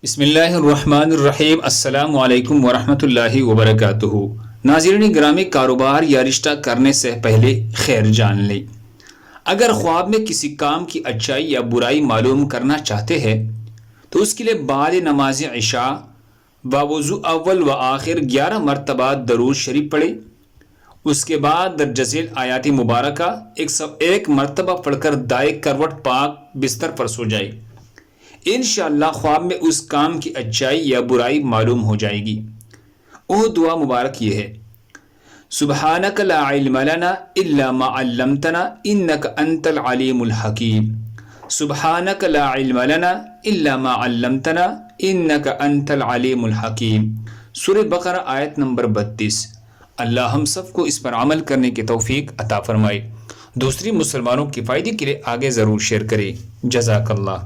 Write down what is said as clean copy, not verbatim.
بسم اللہ الرحمن الرحیم۔ السلام علیکم ورحمۃ اللہ وبرکاتہ۔ ناظرین گرامی، کاروبار یا رشتہ کرنے سے پہلے خیر جان لیں۔ اگر خواب میں کسی کام کی اچھائی یا برائی معلوم کرنا چاہتے ہیں تو اس کے لیے بعد نماز عشاء باوضو اول و آخر 11 مرتبہ درود شریف پڑھیں۔ اس کے بعد درج ذیل آیات مبارکہ 101 مرتبہ پڑھ کر دائیں کروٹ پاک بستر پر سو جائے۔ انشاءاللہ خواب میں اس کام کی اچھائی یا برائی معلوم ہو جائے گی۔ وہ دعا مبارک یہ ہے: سبحانک لا علم لنا الا ما علمتنا انک انت العلیم الحکیم۔ سبحانک لا علم لنا الا ما علمتنا انک انت العلیم الحکیم۔ سورہ بقرہ آیت نمبر 32۔ اللہ ہم سب کو اس پر عمل کرنے کی توفیق عطا فرمائے۔ دوسری مسلمانوں کے فائدے کے لیے آگے ضرور شیئر کریں۔ جزاک اللہ۔